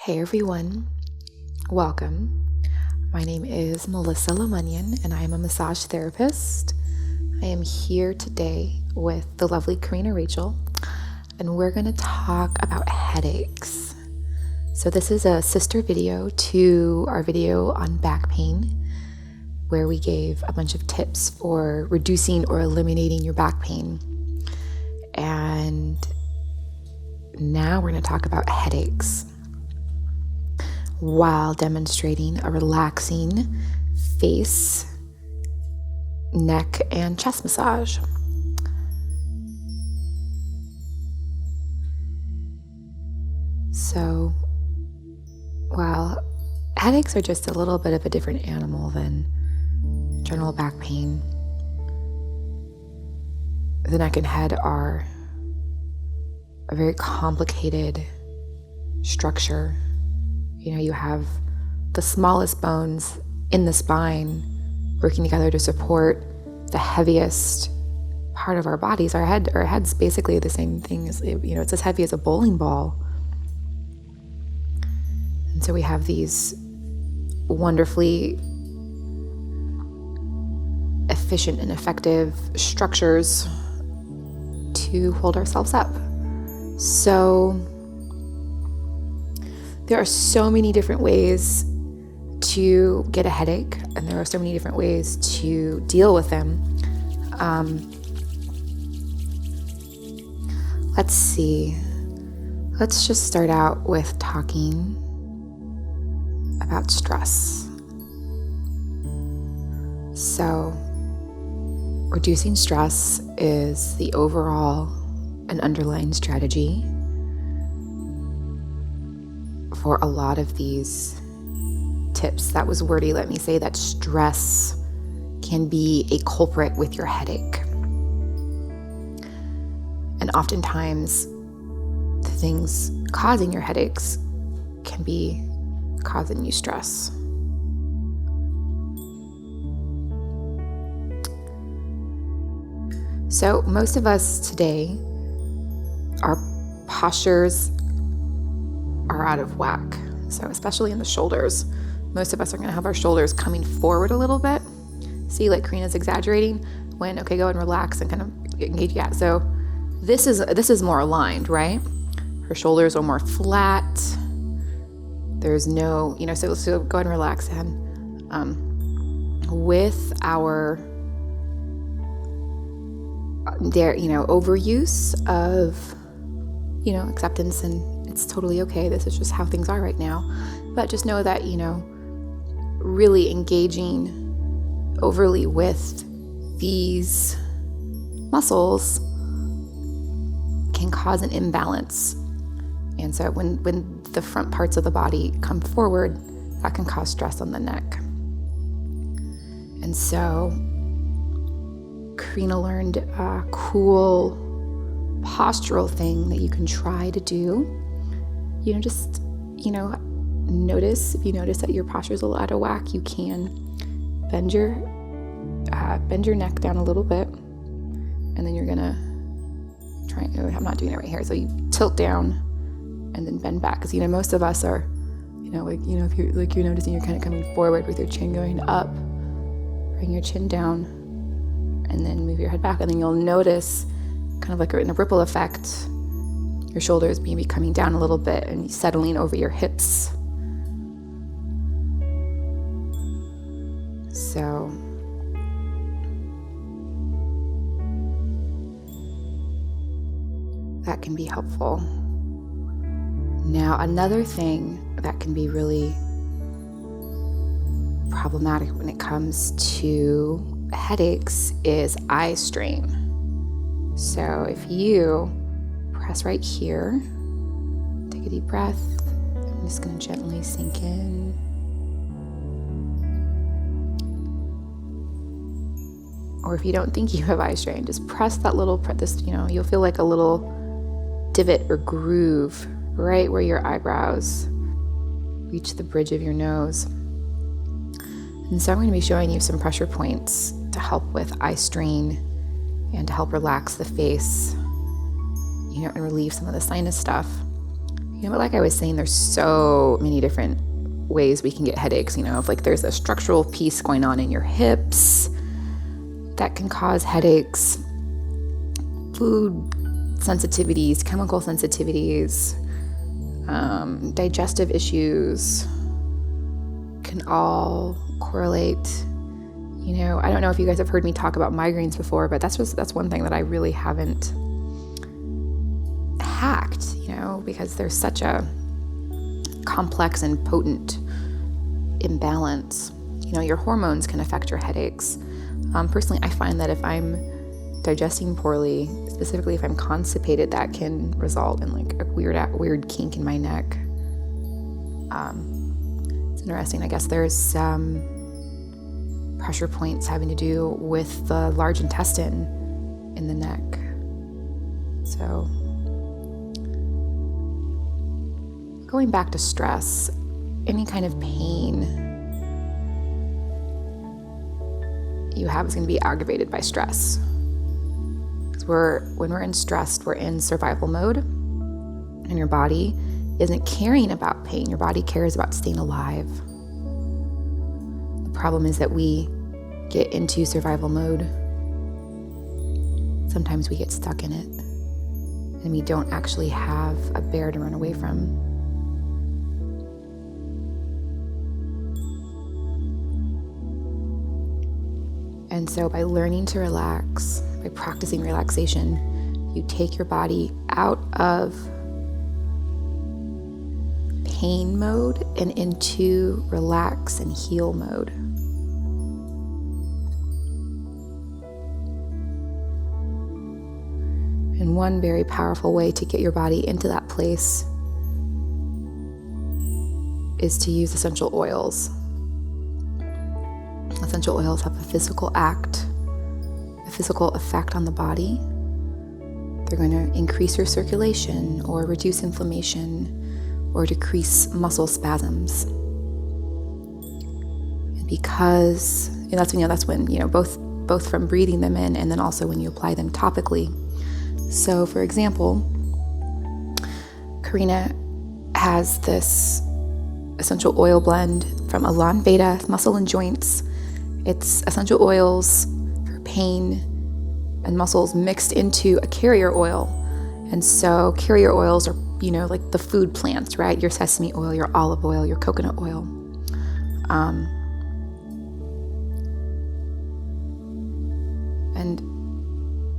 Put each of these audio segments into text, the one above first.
Hey everyone, welcome. My name is Melissa LaMunyon and I am a massage therapist. I am here today with the lovely Karina Rachel and we're going to talk about headaches. So this is a sister video to our video on back pain where we gave a bunch of tips for reducing or eliminating your back pain. And now we're going to talk about headaches, while demonstrating a relaxing face, neck, and chest massage. So, while headaches are just a little bit of a different animal than general back pain, the neck and head are a very complicated structure. You know, you have the smallest bones in the spine working together to support the heaviest part of our bodies. Our head's basically the same thing as, it's as heavy as a bowling ball. And so we have these wonderfully efficient and effective structures to hold ourselves up. So there are so many different ways to get a headache, and there are so many different ways to deal with them. Let's see. Let's just start out with talking about stress. So, reducing stress is the overall and underlying strategy for a lot of these tips. That was wordy. Let me say that stress can be a culprit with your headache. And oftentimes, the things causing your headaches can be causing you stress. So most of us today, our postures are out of whack. So especially in the shoulders, most of us are going to have our shoulders coming forward a little bit. See, like Karina's exaggerating when, okay, go and relax and kind of engage. Yeah, so this is more aligned, right? Her shoulders are more flat. There's no, so go ahead and relax. And with our overuse of, acceptance, and it's totally okay. This is just how things are right now. But just know that, really engaging overly with these muscles can cause an imbalance. And so when the front parts of the body come forward, that can cause stress on the neck. And so Karina learned a cool postural thing that you can try to do. Notice, if you notice that your posture is a little out of whack, you can bend your neck down a little bit, and then you're gonna try. I'm not doing it right here. So you tilt down and then bend back, because most of us are, if you're noticing you're kind of coming forward with your chin going up, bring your chin down, and then move your head back, and then you'll notice, kind of like in a ripple effect, your shoulders maybe coming down a little bit and settling over your hips. So that can be helpful. Now, another thing that can be really problematic when it comes to headaches is eye strain. So if you press right here, take a deep breath. I'm just going to gently sink in. Or if you don't think you have eye strain, just press that little, you'll feel like a little divot or groove right where your eyebrows reach the bridge of your nose. And so I'm going to be showing you some pressure points to help with eye strain and to help relax the face, and relieve some of the sinus stuff. But like I was saying, there's so many different ways we can get headaches. If like there's a structural piece going on in your hips that can cause headaches, food sensitivities, chemical sensitivities, digestive issues can all correlate. I don't know if you guys have heard me talk about migraines before, but that's one thing that I really haven't hacked, because there's such a complex and potent imbalance. Your hormones can affect your headaches. Personally, I find that if I'm digesting poorly, specifically if I'm constipated, that can result in like a weird kink in my neck. It's interesting. I guess there's some pressure points having to do with the large intestine in the neck. So going back to stress, any kind of pain you have is going to be aggravated by stress. Because when we're in stress, we're in survival mode, and your body isn't caring about pain. Your body cares about staying alive. The problem is that we get into survival mode. Sometimes we get stuck in it, and we don't actually have a bear to run away from. And so by learning to relax, by practicing relaxation, you take your body out of pain mode and into relax and heal mode. And one very powerful way to get your body into that place is to use essential oils. Essential oils have a physical effect on the body. They're going to increase your circulation or reduce inflammation or decrease muscle spasms. And because that's when both from breathing them in and then also when you apply them topically. So for example, Karina has this essential oil blend from Elan Veda Muscle and Joints. It's essential oils for pain and muscles mixed into a carrier oil. And so carrier oils are, like the food plants, right? Your sesame oil, your olive oil, your coconut oil. And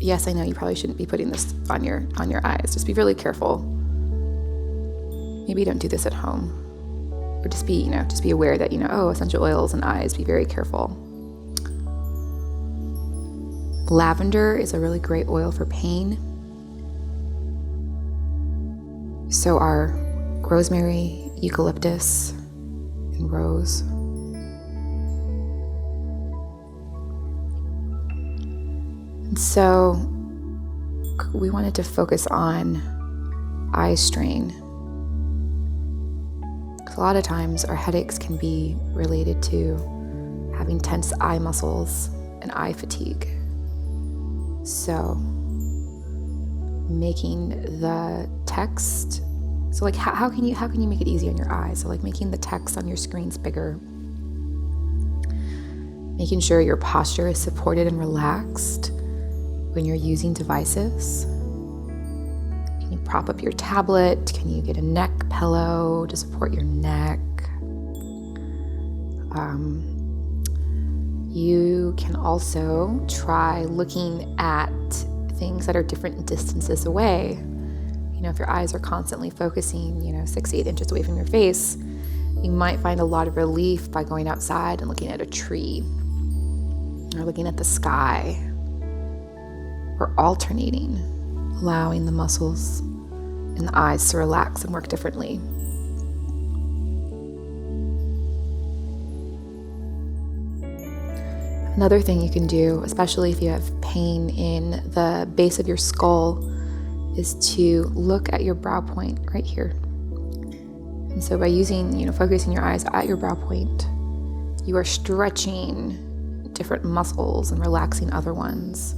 yes, I know you probably shouldn't be putting this on your eyes. Just be really careful. Maybe don't do this at home. Or just be aware that, essential oils and eyes, be very careful. Lavender is a really great oil for pain. So are rosemary, eucalyptus, and rose. And so we wanted to focus on eye strain. Because a lot of times our headaches can be related to having tense eye muscles and eye fatigue. So making the text, so like how can you make it easy on your eyes? So like making the text on your screens bigger, making sure your posture is supported and relaxed when you're using devices. Can you prop up your tablet? Can you get a neck pillow to support your neck? You can also try looking at things that are different distances away. If your eyes are constantly focusing, 6 to 8 inches away from your face, you might find a lot of relief by going outside and looking at a tree or looking at the sky or alternating, allowing the muscles in the eyes to relax and work differently. Another thing you can do, especially if you have pain in the base of your skull, is to look at your brow point right here. And so by using, focusing your eyes at your brow point, you are stretching different muscles and relaxing other ones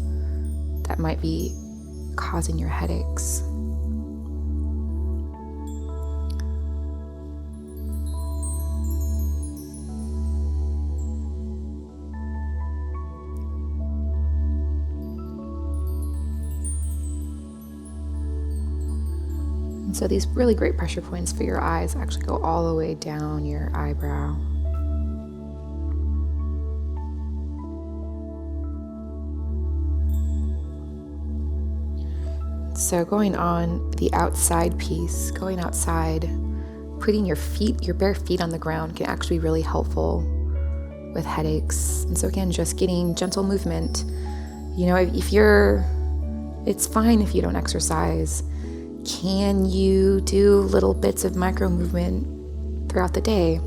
that might be causing your headaches. And so these really great pressure points for your eyes actually go all the way down your eyebrow. So going on the outside piece, going outside, putting your bare feet on the ground can actually be really helpful with headaches. And so again, just getting gentle movement. It's fine if you don't exercise. Can you do little bits of micro movement throughout the day?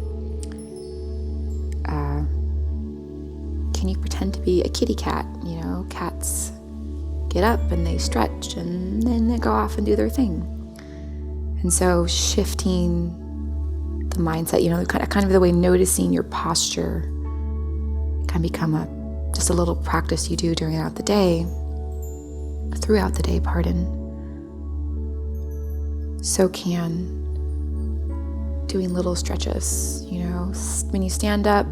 Can you pretend to be a kitty cat? Cats get up and they stretch and then they go off and do their thing. And so shifting the mindset, kind of the way noticing your posture can become just a little practice you do throughout the day. So can doing little stretches, when you stand up,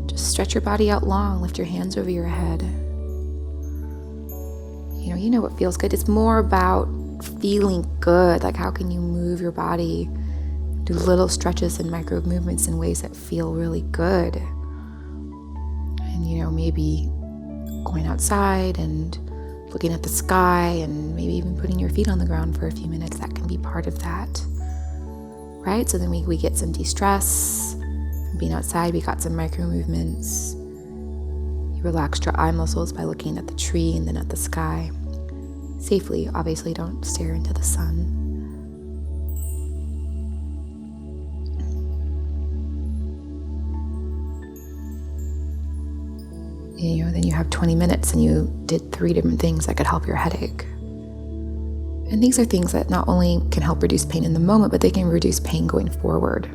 just stretch your body out long, lift your hands over your head. You know what feels good. It's more about feeling good. Like, how can you move your body, do little stretches and micro movements in ways that feel really good. And, maybe going outside and looking at the sky and maybe even putting your feet on the ground for a few minutes. That can be part of that, right? So then we get some de-stress. Being outside, we got some micro movements. You relaxed your eye muscles by looking at the tree and then at the sky. Safely, obviously, don't stare into the sun. Then you have 20 minutes and you did 3 different things that could help your headache. And these are things that not only can help reduce pain in the moment, but they can reduce pain going forward.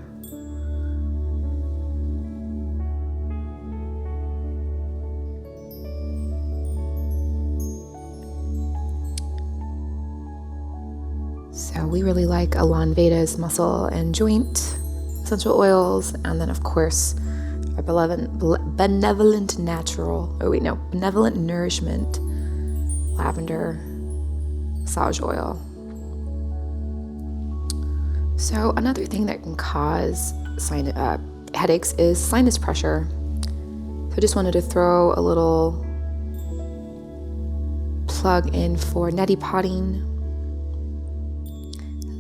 So we really like Ayurveda's muscle and joint essential oils, and then of course our benevolent nourishment lavender massage oil. So another thing that can cause headaches is sinus pressure. So I just wanted to throw a little plug in for neti potting.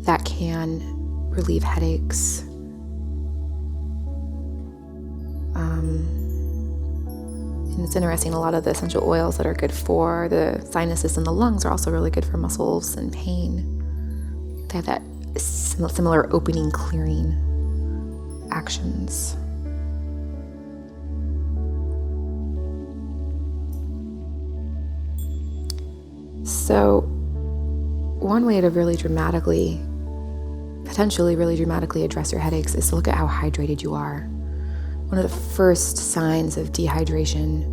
That can relieve headaches. And it's interesting, a lot of the essential oils that are good for the sinuses and the lungs are also really good for muscles and pain. They have that similar opening, clearing actions. So one way to potentially really dramatically address your headaches is to look at how hydrated you are. One of the first signs of dehydration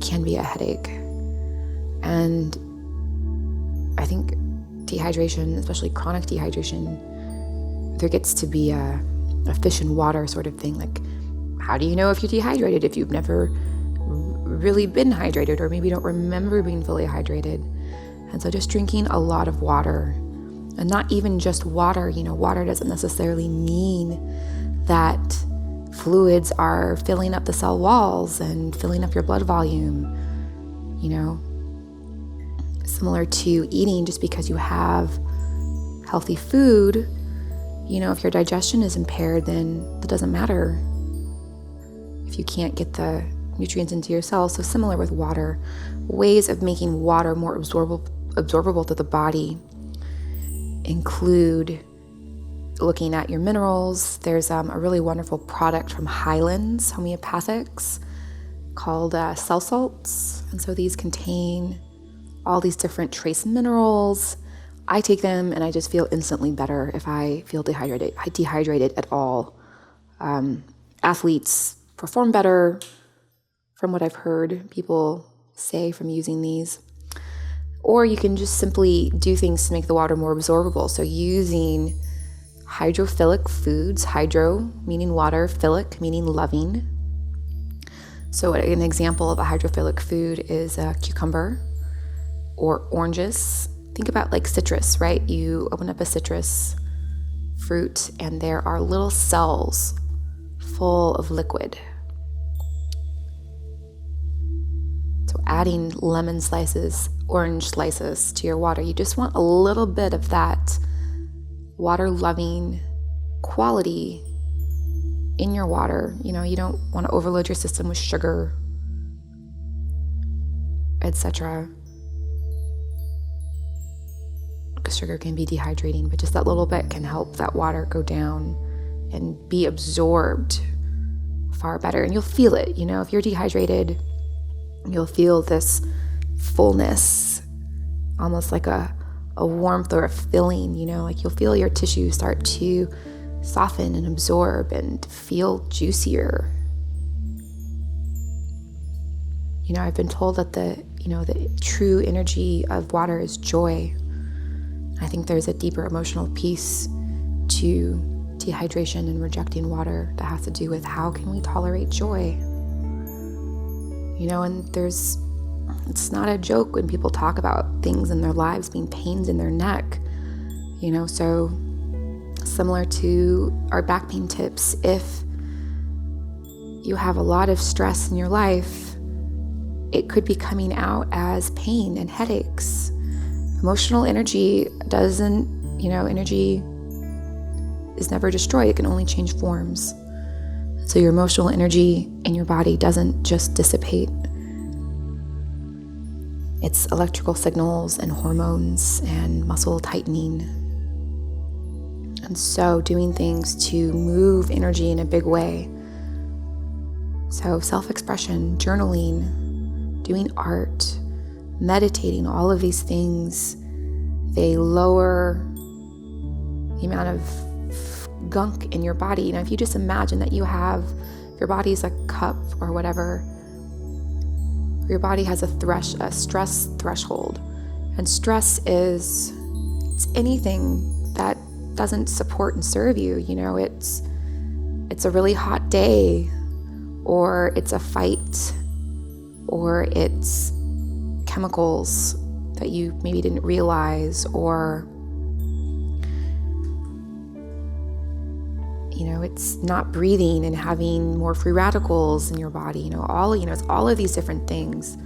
can be a headache. And I think dehydration, especially chronic dehydration, there gets to be a fish in water sort of thing. Like, how do you know if you're dehydrated if you've never really been hydrated, or maybe don't remember being fully hydrated? And so just drinking a lot of water, and not even just water. Water doesn't necessarily mean that fluids are filling up the cell walls and filling up your blood volume. Similar to eating, just because you have healthy food, if your digestion is impaired, then that doesn't matter if you can't get the nutrients into your cells. So similar with water, ways of making water more absorbable to the body include looking at your minerals. There's a really wonderful product from Highlands Homeopathics called cell salts. And so these contain all these different trace minerals. I take them and I just feel instantly better if I feel dehydrated at all. Athletes perform better, from what I've heard people say from using these. Or you can just simply do things to make the water more absorbable. So using hydrophilic foods, hydro meaning water, philic meaning loving. So an example of a hydrophilic food is a cucumber or oranges. think about like citrus, right? You open up a citrus fruit and there are little cells full of liquid. So adding lemon slices, orange slices to your water, you just want a little bit of that water-loving quality in your water. You know, you don't want to overload your system with sugar, etc. Because sugar can be dehydrating, but just that little bit can help that water go down and be absorbed far better. And you'll feel it, you know, if you're dehydrated, you'll feel this fullness, almost like a warmth or a filling, you know, like you'll feel your tissue start to soften and absorb and feel juicier. You know, I've been told that the true energy of water is joy. I think there's a deeper emotional piece to dehydration and rejecting water that has to do with how can we tolerate joy. You know, and it's not a joke when people talk about things in their lives being pains in their neck, you know, so similar to our back pain tips, if you have a lot of stress in your life, it could be coming out as pain and headaches. Emotional energy energy is never destroyed, it can only change forms. So your emotional energy in your body doesn't just dissipate. It's electrical signals and hormones and muscle tightening. And so doing things to move energy in a big way. So self-expression, journaling, doing art, meditating, all of these things, they lower the amount of gunk in your body. You know, if you just imagine that your body's a cup or whatever, your body has a stress threshold, and stress is anything that doesn't support and serve you. You know, it's a really hot day, or it's a fight, or it's chemicals that you maybe didn't realize, or you know, it's not breathing and having more free radicals in your body. It's all of these different things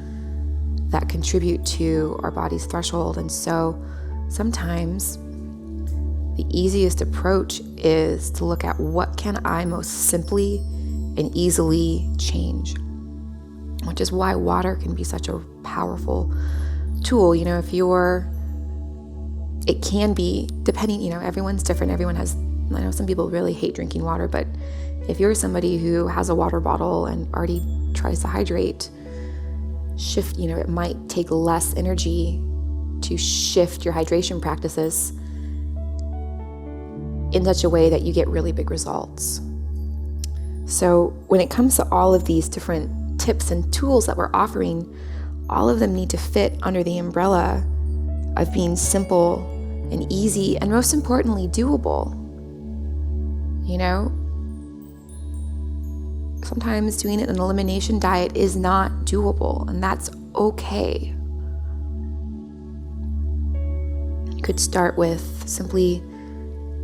that contribute to our body's threshold. And so sometimes the easiest approach is to look at what can I most simply and easily change, which is why water can be such a powerful tool. You know, it can be, depending, you know, everyone's different. I know some people really hate drinking water, but if you're somebody who has a water bottle and already tries to hydrate, it might take less energy to shift your hydration practices in such a way that you get really big results. So when it comes to all of these different tips and tools that we're offering, all of them need to fit under the umbrella of being simple and easy, and most importantly, doable. You know, sometimes doing an elimination diet is not doable, and that's okay. You could start with simply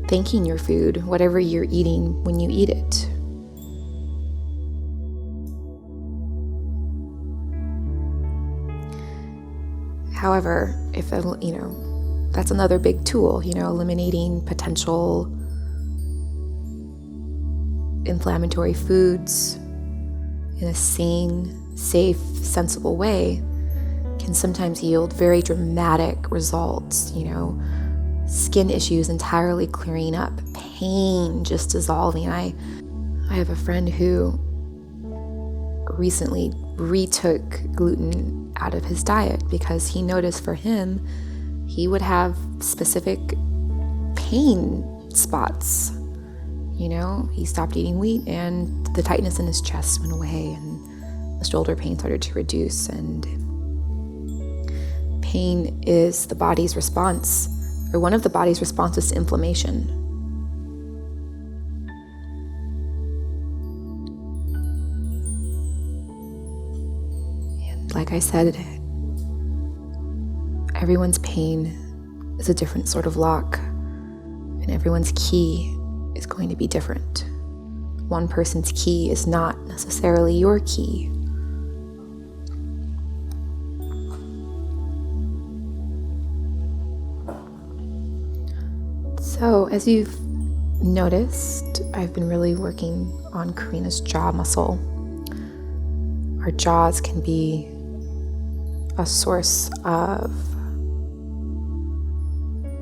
thanking your food, whatever you're eating, when you eat it. However, that's another big tool, eliminating potential inflammatory foods in a sane, safe, sensible way can sometimes yield very dramatic results, skin issues entirely clearing up, pain just dissolving. I have a friend who recently retook gluten out of his diet because he noticed for him, he would have specific pain spots. He stopped eating wheat and the tightness in his chest went away and the shoulder pain started to reduce. And pain is the body's response, or one of the body's responses to inflammation. And like I said, everyone's pain is a different sort of lock, and everyone's key is going to be different. One person's key is not necessarily your key. So, as you've noticed, I've been really working on Karina's jaw muscle. Our jaws can be a source of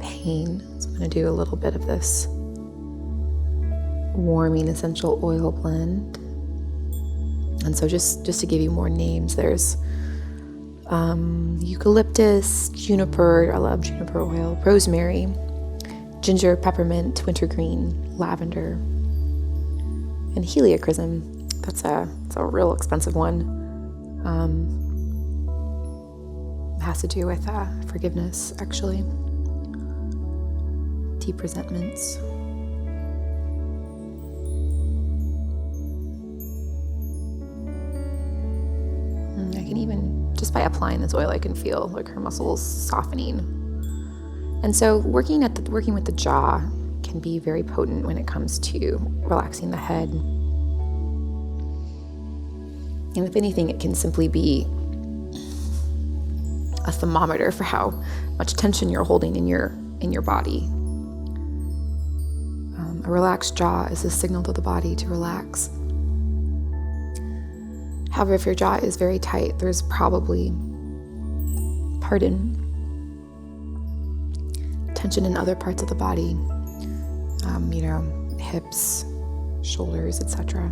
pain. So I'm going to do a little bit of this warming essential oil blend. And so just to give you more names, there's eucalyptus, juniper, I love juniper oil, rosemary, ginger, peppermint, wintergreen, lavender, and heliochrysum. That's a real expensive one. It has to do with forgiveness, actually. Deep resentments. And I can even, just by applying this oil, I can feel like her muscles softening. And so working with the jaw can be very potent when it comes to relaxing the head. And if anything, it can simply be a thermometer for how much tension you're holding in your body. A relaxed jaw is a signal to the body to relax. However, if your jaw is very tight, there's probably, tension in other parts of the body, hips, shoulders, etc.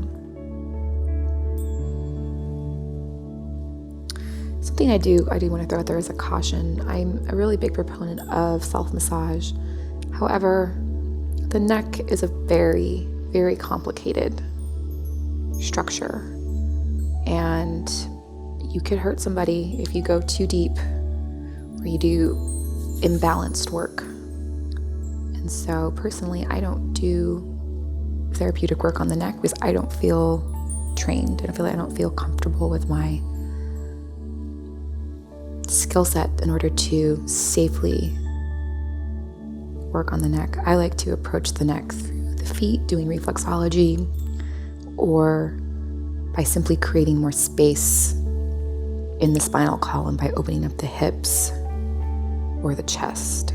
Something I do want to throw out there as a caution. I'm a really big proponent of self-massage. However, the neck is a very, very complicated structure, and you could hurt somebody if you go too deep or you do imbalanced work. And so personally, I don't do therapeutic work on the neck because I don't feel trained. I don't feel comfortable with my skill set in order to safely work on the neck. I like to approach the neck through the feet, doing reflexology, or by simply creating more space in the spinal column by opening up the hips or the chest.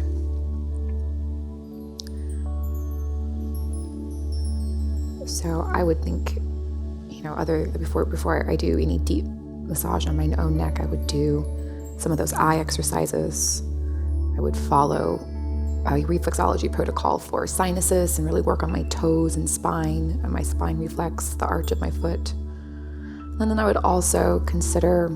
So I would think, before I do any deep massage on my own neck, I would do some of those eye exercises. I would follow a reflexology protocol for sinuses and really work on my toes and spine, and my spine reflex, the arch of my foot. And then I would also consider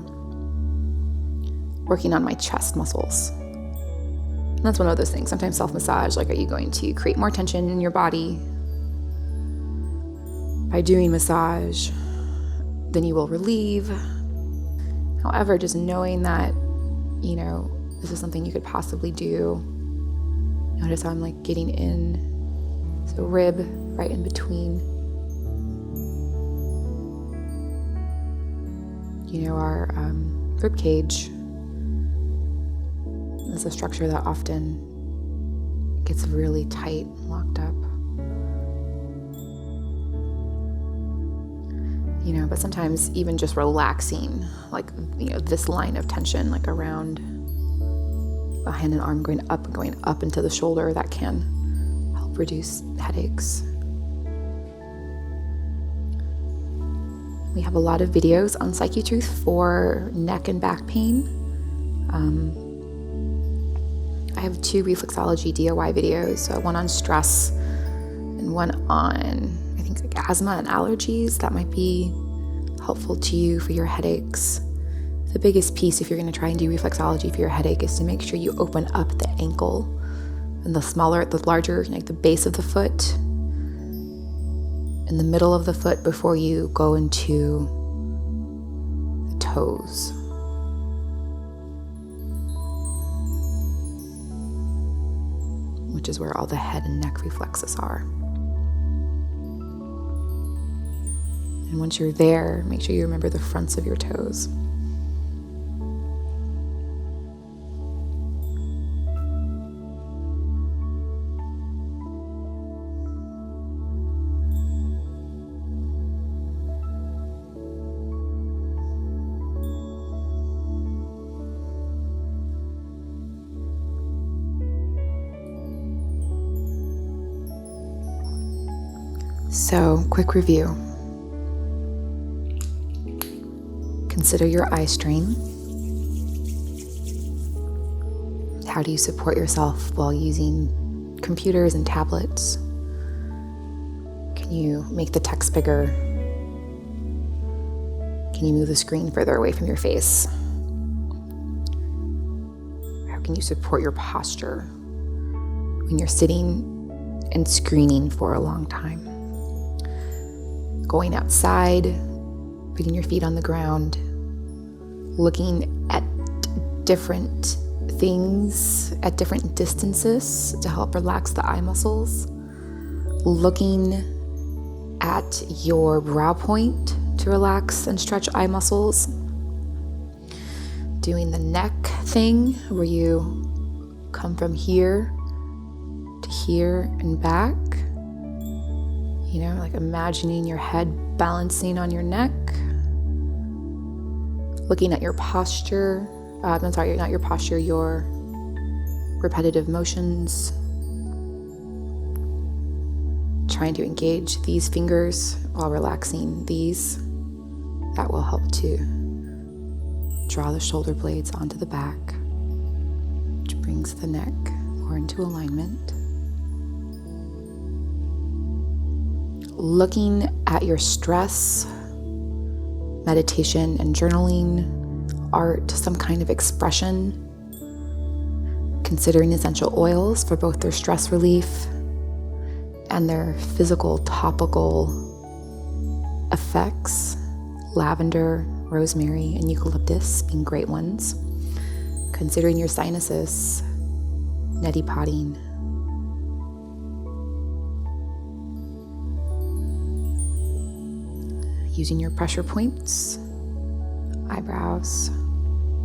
working on my chest muscles. And that's one of those things. Sometimes self-massage, are you going to create more tension in your body by doing massage? Then you will relieve. However, just knowing that, this is something you could possibly do. Notice how I'm getting in, so rib right in between. Our rib cage is a structure that often gets really tight and locked up. But sometimes even just relaxing, this line of tension, around a hand and arm going up into the shoulder, that can help reduce headaches. We have a lot of videos on Psychetruth for neck and back pain. I have 2 reflexology DIY videos, one on stress and one on, I think, asthma and allergies. That might be helpful to you for your headaches. The biggest piece, if you're going to try and do reflexology for your headache, is to make sure you open up the ankle and the larger, the base of the foot, in the middle of the foot before you go into the toes. Which is where all the head and neck reflexes are. And once you're there, make sure you remember the fronts of your toes. So, quick review. Consider your eye strain. How do you support yourself while using computers and tablets? Can you make the text bigger? Can you move the screen further away from your face? How can you support your posture when you're sitting and screening for a long time? Going outside, putting your feet on the ground, looking at different things at different distances to help relax the eye muscles, looking at your brow point to relax and stretch eye muscles, doing the neck thing where you come from here to here and back, like imagining your head balancing on your neck, looking at your posture, not your posture, your repetitive motions, trying to engage these fingers while relaxing these. That will help to draw the shoulder blades onto the back, which brings the neck more into alignment. Looking at your stress, meditation and journaling, art, some kind of expression, considering essential oils for both their stress relief and their physical topical effects, lavender, rosemary, and eucalyptus being great ones. Considering your sinuses, neti potting. Using your pressure points, eyebrows,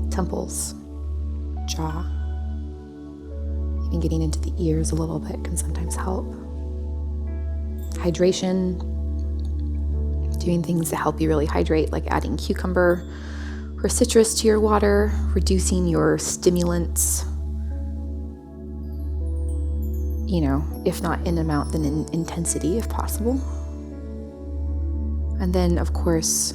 temples, jaw. Even getting into the ears a little bit can sometimes help. Hydration, doing things to help you really hydrate, like adding cucumber or citrus to your water, reducing your stimulants, if not in amount, then in intensity if possible. And then, of course,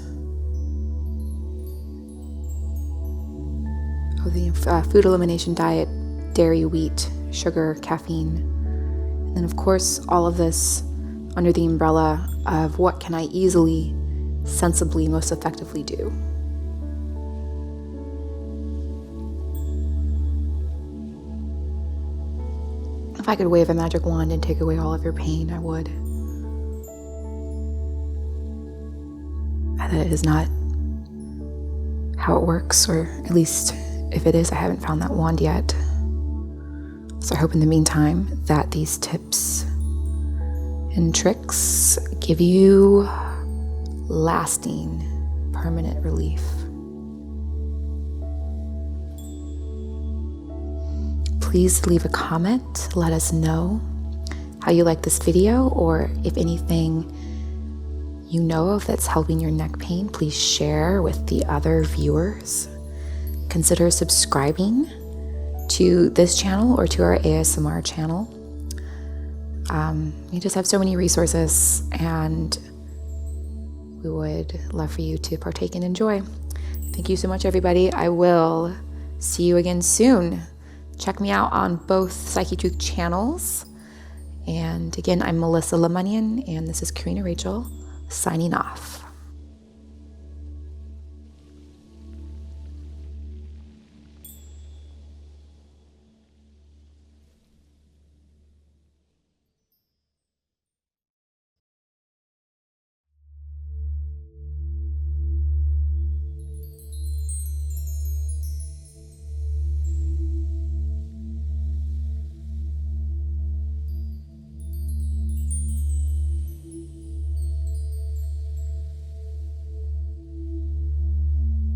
the food elimination diet, dairy, wheat, sugar, caffeine. And then, of course, all of this under the umbrella of what can I easily, sensibly, most effectively do. If I could wave a magic wand and take away all of your pain, I would. That is not how it works, or at least if it is, I haven't found that wand yet. So I hope in the meantime that these tips and tricks give you lasting, permanent relief. Please leave a comment. Let us know how you like this video, or if anything you know of that's helping your neck pain, please share with the other viewers. Consider subscribing to this channel or to our ASMR channel. We just have so many resources, and we would love for you to partake and enjoy. Thank you so much, everybody. I will see you again soon. Check me out on both Psychetruth channels. And again, I'm Melissa LaMunyon, and this is Karina Rachel signing off.